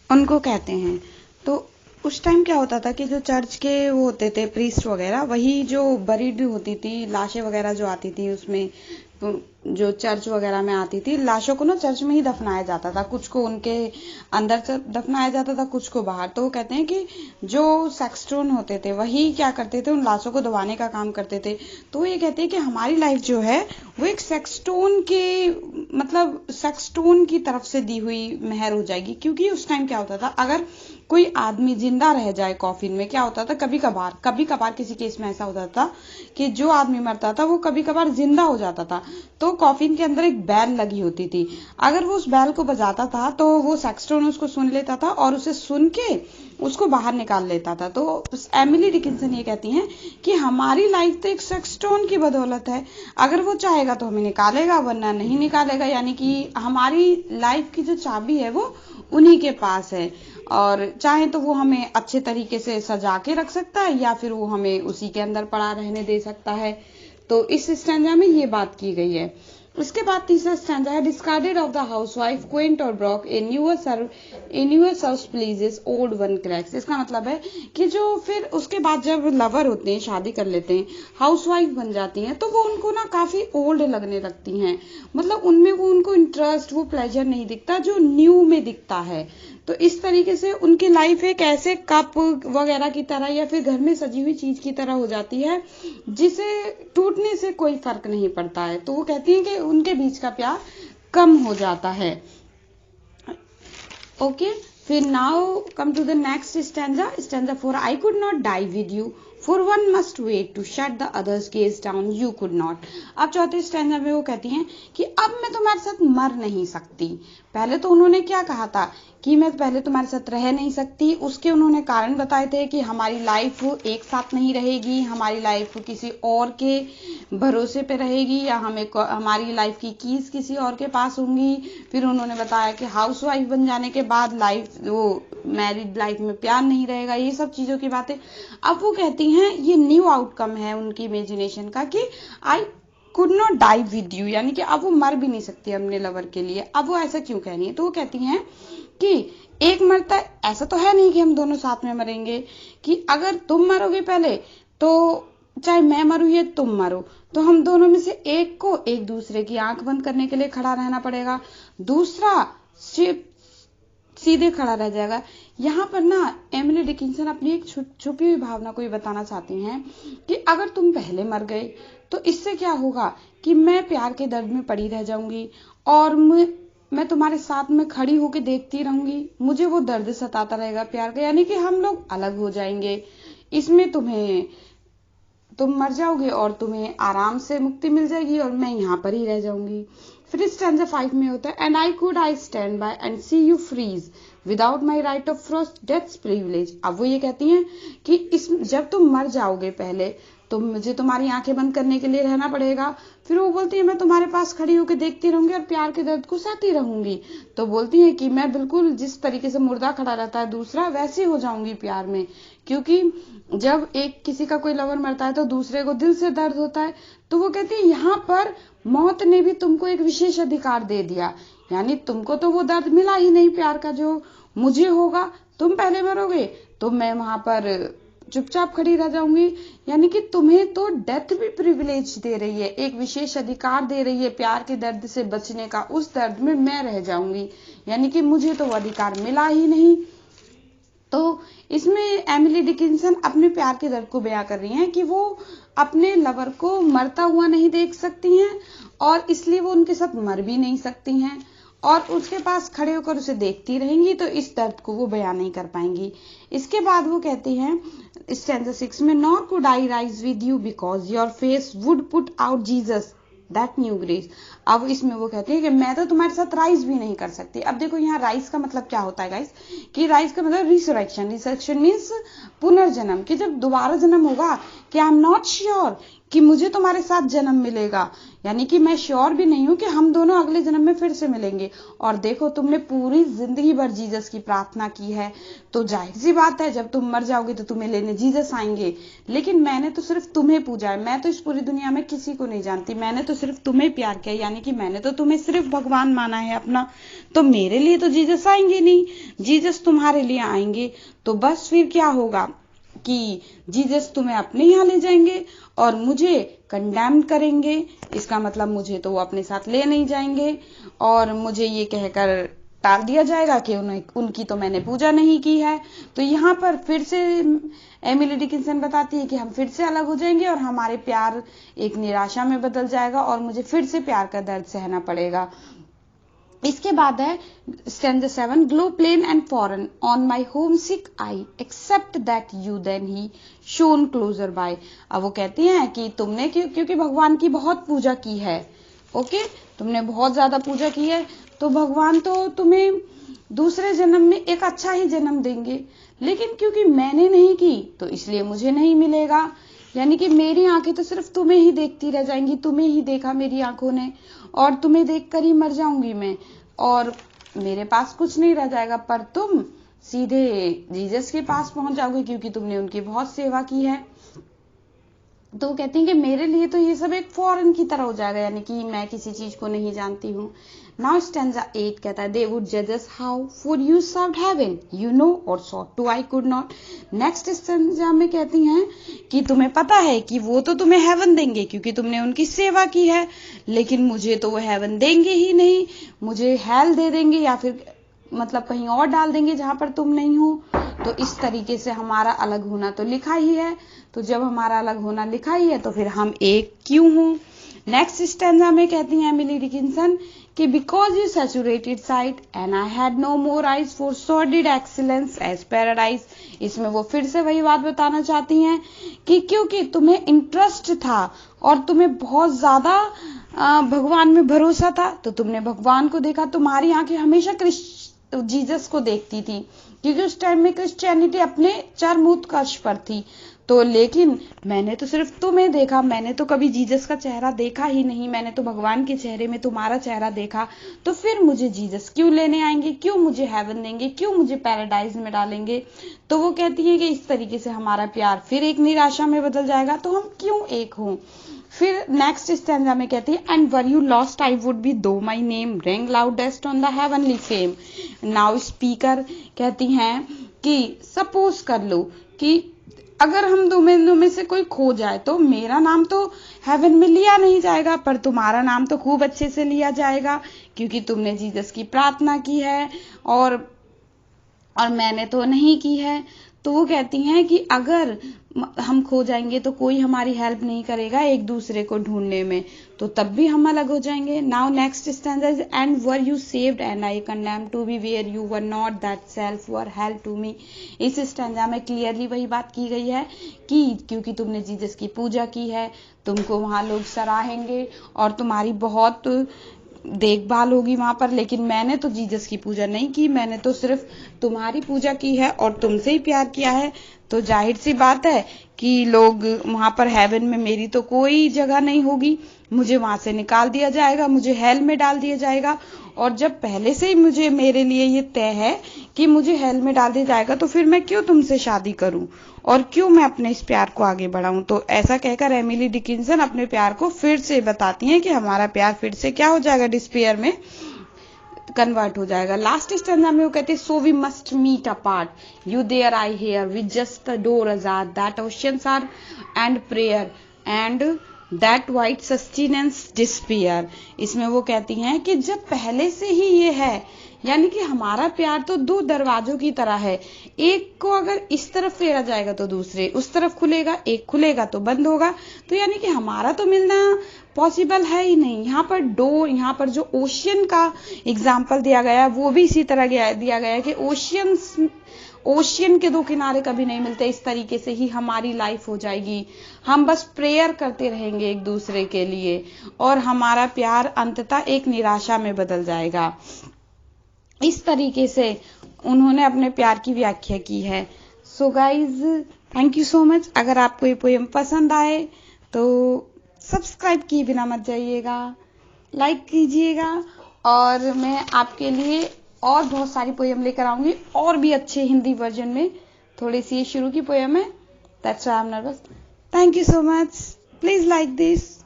उनको कहते हैं। तो उस टाइम क्या होता था कि जो चर्च के वो होते थे प्रीस्ट वगैरह, वही जो बरीड होती थी लाशें वगैरह जो आती थी उसमें, जो चर्च वगैरह में आती थी लाशों को ना चर्च में ही दफनाया जाता था, कुछ को उनके अंदर से दफनाया जाता था, कुछ को बाहर। तो वो कहते हैं कि जो सेक्सटोन होते थे वही क्या करते थे, उन लाशों को दबाने का काम करते थे। तो ये कहते हैं कि हमारी लाइफ जो है वो एक सेक्सटोन के मतलब सेक्सटोन की तरफ से दी हुई मेहर हो जाएगी। क्योंकि उस टाइम क्या होता था, अगर कोई आदमी जिंदा रह जाए कॉफिन में, क्या होता था कभी कभार किसी केस में ऐसा होता था कि जो आदमी मरता था वो कभी कभार जिंदा हो जाता था। तो कॉफिन के अंदर एक बैल लगी होती थी, अगर वो उस बैल को बजाता था तो वो सेक्सटोन उसको सुन लेता था और उसे सुन के उसको बाहर निकाल लेता था। तो एमिली डिकिंसन ये कहती हैं कि हमारी लाइफ तो एक सेक्सटोन की बदौलत है, अगर वो चाहेगा तो हमें निकालेगा वरना नहीं निकालेगा। यानी कि हमारी लाइफ की जो चाबी है वो उन्हीं के पास है, और चाहे तो वो हमें अच्छे तरीके से सजा के रख सकता है या फिर वो हमें उसी के अंदर पड़ा रहने दे सकता है। तो इस स्टैंजा में ये बात की गई है। उसके बाद तीसरा स्टैंजा है discarded of the housewife Quint और ब्रॉक ए न्यूअर सर्व प्लीजेस ओल्ड वन क्रैक्स। इसका मतलब है कि जो फिर उसके बाद जब लवर होते हैं, शादी कर लेते हैं, हाउसवाइफ बन जाती हैं, तो वो उनको ना काफी ओल्ड लगने लगती हैं। मतलब उनमें वो उनको इंटरेस्ट वो प्लेजर नहीं दिखता जो न्यू में दिखता है। तो इस तरीके से उनकी लाइफ एक ऐसे कप वगैरह की तरह या फिर घर में सजी हुई चीज की तरह हो जाती है जिसे टूटने से कोई फर्क नहीं पड़ता है। तो वो कहती हैं कि उनके बीच का प्यार कम हो जाता है। ओके, फिर now come to the next stanza, stanza 4। I could not die with you for one must wait to shut the others gaze down, you could not. अब चौथे स्टैंजा में वो कहती हैं कि अब मैं तुम्हारे साथ मर नहीं सकती। पहले तो उन्होंने क्या कहा था कि मैं पहले तुम्हारे साथ रह नहीं सकती, उसके उन्होंने कारण बताए थे कि हमारी लाइफ एक साथ नहीं रहेगी, हमारी लाइफ किसी और के भरोसे पे रहेगी, या हमारी लाइफ की कीज किसी और के पास होंगी। फिर उन्होंने बताया कि हाउसवाइफ बन जाने के बाद लाइफ वो मैरिड लाइफ में प्यार नहीं रहेगा, ये सब चीजों की बातें। अब वो कहती हैं ये न्यू आउटकम है उनकी इमेजिनेशन का कि I could not die with you, यानी कि अब वो मर भी नहीं सकती अपने लवर के लिए। अब वो ऐसा क्यों कह रही है, तो वो कहती हैं कि एक मरता ऐसा तो है नहीं कि हम दोनों साथ में मरेंगे, कि अगर तुम मरोगे पहले तो चाहे मैं मरूं या तुम मरो, तो हम दोनों में से एक को एक दूसरे की आंख बंद करने के लिए खड़ा रहना पड़ेगा, दूसरा सिर्फ सीधे खड़ा रह जाएगा। यहाँ पर ना एमिली डिकिंसन अपनी एक छुपी हुई भावना को ये बताना चाहती हैं कि अगर तुम पहले मर गए तो इससे क्या होगा कि मैं प्यार के दर्द में पड़ी रह जाऊंगी और मैं तुम्हारे साथ में खड़ी होकर देखती रहूंगी, मुझे वो दर्द सताता रहेगा प्यार का, यानी कि हम लोग अलग हो जाएंगे। इसमें तुम मर जाओगे और तुम्हें आराम से मुक्ति मिल जाएगी और मैं यहाँ पर ही रह जाऊंगी। फिर स्टैंजा 5 में होता है and I stand by and see you freeze without my right of first death's privilege. अब वो ये कहती हैं कि जब तुम मर जाओगे पहले तो मुझे तुम्हारी आंखें बंद करने के लिए रहना पड़ेगा। फिर वो बोलती है मैं तुम्हारे पास खड़ी होकर देखती रहूंगी और प्यार के दर्द को सहती रहूंगी। तो बोलती है कि मैं बिल्कुल जिस तरीके से मुर्दा खड़ा रहता है दूसरा, वैसे हो जाऊंगी प्यार में, क्योंकि जब एक किसी का कोई लवर मरता है तो दूसरे को दिल से दर्द होता है। तो वो कहती है यहाँ पर मौत ने भी तुमको एक विशेष अधिकार दे दिया, यानी तुमको तो वो दर्द मिला ही नहीं प्यार का जो मुझे होगा, तुम पहले मरोगे तो मैं वहां पर चुपचाप खड़ी रह जाऊंगी। यानी कि तुम्हें तो डेथ भी प्रिविलेज दे रही है, एक विशेष अधिकार दे रही है प्यार के दर्द से बचने का, उस दर्द में मैं रह जाऊंगी, यानी कि मुझे तो वो अधिकार मिला ही नहीं। तो इसमें एमिली डिकिंसन अपने प्यार के दर्द को बयां कर रही हैं कि वो अपने लवर को मरता हुआ नहीं देख सकती हैं और इसलिए वो उनके साथ मर भी नहीं सकती हैं और उसके पास खड़े होकर उसे देखती रहेंगी, तो इस दर्द को वो बयां नहीं कर पाएंगी। इसके बाद वो कहती हैं स्टैंजा 6 में nor could I rise with you because your face would put out Jesus that new grace. अब इसमें वो कहते हैं कि मैं तो तुम्हारे साथ राइज भी नहीं कर सकती। अब देखो यहाँ राइज का मतलब क्या होता है गाइस, कि राइज का मतलब रिसरेक्शन। रिसरेक्शन मीन्स पुनर्जन्म, कि जब दोबारा जन्म होगा, कि आई एम नॉट श्योर कि मुझे तुम्हारे साथ जन्म मिलेगा, यानी कि मैं श्योर भी नहीं हूं कि हम दोनों अगले जन्म में फिर से मिलेंगे। और देखो तुमने पूरी जिंदगी भर जीसस की प्रार्थना की है, तो जाहिर सी बात है जब तुम मर जाओगे तो तुम्हें लेने जीसस आएंगे। लेकिन मैंने तो सिर्फ तुम्हें पूजा है, मैं तो इस पूरी दुनिया में किसी को नहीं जानती, मैंने तो सिर्फ तुम्हें प्यार किया, यानी कि मैंने तो तुम्हें सिर्फ भगवान माना है अपना। तो मेरे लिए तो जीसस आएंगे नहीं, जीसस तुम्हारे लिए आएंगे। तो बस फिर क्या होगा कि जीसस तुम्हें अपने यहाँ ले जाएंगे और मुझे कंडेम करेंगे। इसका मतलब मुझे तो वो अपने साथ ले नहीं जाएंगे और मुझे ये कहकर टाल दिया जाएगा कि उनकी तो मैंने पूजा नहीं की है। तो यहाँ पर फिर से एमिली डिकिंसन बताती है कि हम फिर से अलग हो जाएंगे और हमारे प्यार एक निराशा में बदल जाएगा और मुझे फिर से प्यार का दर्द सहना पड़ेगा। इसके बाद है stanza 7, glow plain and foreign on my homesick eye except that you than he shone closer by. अब वो कहती हैं कि तुमने क्योंकि भगवान की बहुत पूजा की है, ओके, तुमने बहुत ज्यादा पूजा की है, तो भगवान तो तुम्हें दूसरे जन्म में एक अच्छा ही जन्म देंगे, लेकिन क्योंकि मैंने नहीं की तो इसलिए मुझे नहीं मिलेगा। यानी कि मेरी आंखें तो सिर्फ तुम्हें ही देखती रह जाएंगी, तुम्हें ही देखा मेरी आंखों ने और तुम्हें देखकर ही मर जाऊंगी मैं और मेरे पास कुछ नहीं रह जाएगा। पर तुम सीधे जीसस के पास पहुंच जाओगे क्योंकि तुमने उनकी बहुत सेवा की है। तो वो कहती हैं कि मेरे लिए तो ये सब एक फॉरेन की तरह हो जाएगा, यानी कि मैं किसी चीज को नहीं जानती हूँ। नाउ स्टैंजा 8 कहता है, दे वुड जज us how far you served heaven you know or saw too I could not. Next stanza में कहती हैं कि तुम्हें पता है कि वो तो तुम्हें हेवन देंगे क्योंकि तुमने उनकी सेवा की है, लेकिन मुझे तो वो हेवन देंगे ही नहीं, मुझे हेल दे देंगे या फिर मतलब कहीं और डाल देंगे जहां पर तुम नहीं हो। तो इस तरीके से हमारा अलग होना तो लिखा ही है, तो जब हमारा अलग होना लिखा ही है तो फिर हम एक क्यों हों। नेक्स्ट स्टैंजा में कहती हैं एमिली डिकिंसन कि because you saturated sight and I had no more eyes for sordid excellence as paradise. इसमें वो फिर से वही बात बताना चाहती हैं कि क्योंकि तुम्हें इंटरेस्ट था और तुम्हें बहुत ज्यादा भगवान में भरोसा था तो तुमने भगवान को देखा। तुम्हारी आंखें हमेशा जीसस को देखती थी क्योंकि उस टाइम में क्रिश्चियनिटी अपने चरम उत्कर्ष पर थी। तो लेकिन मैंने तो सिर्फ तुम्हें देखा, मैंने तो कभी जीसस का चेहरा देखा ही नहीं, मैंने तो भगवान के चेहरे में तुम्हारा चेहरा देखा। तो फिर मुझे जीसस क्यों लेने आएंगे, क्यों मुझे हेवन देंगे, क्यों मुझे पैराडाइज में डालेंगे। तो वो कहती है कि इस तरीके से हमारा प्यार फिर एक निराशा में बदल जाएगा, तो हम क्यों एक हों। फिर नेक्स्ट स्टैंजा में कहती है, and were you lost I would be though my name rang loudest on the heavenly fame. Now speaker कहती हैं कि सपोज कर लो कि अगर हम दोनों में से कोई खो जाए तो मेरा नाम तो हेवन में लिया नहीं जाएगा पर तुम्हारा नाम तो खूब अच्छे से लिया जाएगा क्योंकि तुमने जीसस की प्रार्थना की है और मैंने तो नहीं की है। तो वो कहती हैं कि अगर हम खो जाएंगे तो कोई हमारी हेल्प नहीं करेगा एक दूसरे को ढूंढने में, तो तब भी हम अलग हो जाएंगे। Now next stanza is, and were you saved and I condemned to be where you were not that self were hell to me. इस स्टैंजा में क्लियरली वही बात की गई है कि क्योंकि तुमने जीसस की पूजा की है, तुमको वहां लोग सराहेंगे और तुम्हारी बहुत देखभाल होगी वहां पर, लेकिन मैंने तो जीसस की पूजा नहीं की, मैंने तो सिर्फ तुम्हारी पूजा की है और तुमसे ही प्यार किया है। तो जाहिर सी बात है कि लोग वहां पर हेवन में मेरी तो कोई जगह नहीं होगी, मुझे वहां से निकाल दिया जाएगा, मुझे हेल में डाल दिया जाएगा। और जब पहले से ही मेरे लिए ये तय है कि मुझे हेल में डाल दिया जाएगा तो फिर मैं क्यों तुमसे शादी करूं और क्यों मैं अपने इस प्यार को आगे बढ़ाऊं। तो ऐसा कहकर एमिली डिकिंसन अपने प्यार को फिर से बताती हैं कि हमारा प्यार फिर से क्या हो जाएगा, डिस्पेयर में कन्वर्ट हो जाएगा। लास्ट स्टैंजा में वो कहते हैं, so we must meet apart you there I here with just the door ajar that oceans are and prayer and that white sustenance despair. इसमें वो कहती हैं कि जब पहले से ही ये है, यानी कि हमारा प्यार तो दो दरवाजों की तरह है, एक को अगर इस तरफ फेरा जाएगा तो दूसरे उस तरफ खुलेगा, एक खुलेगा तो बंद होगा। तो यानी कि हमारा तो मिलना पॉसिबल है ही नहीं। यहाँ पर डोर, यहाँ पर जो ओशियन का एग्जाम्पल दिया गया है वो भी इसी तरह दिया गया है कि ओशियन के दो किनारे कभी नहीं मिलते। इस तरीके से ही हमारी लाइफ हो जाएगी, हम बस प्रेयर करते रहेंगे एक दूसरे के लिए और हमारा प्यार अंततः एक निराशा में बदल जाएगा। इस तरीके से उन्होंने अपने प्यार की व्याख्या की है। So guys, thank you so much. अगर आपको ये पोएम पसंद आए तो सब्सक्राइब किए बिना मत जाइएगा, लाइक कीजिएगा, और मैं आपके लिए और बहुत सारी पोयम लेकर आऊंगी, और भी अच्छे हिंदी वर्जन में। थोड़ी सी ये शुरू की पोयम है, that's why I am nervous. Thank you so much, please like this.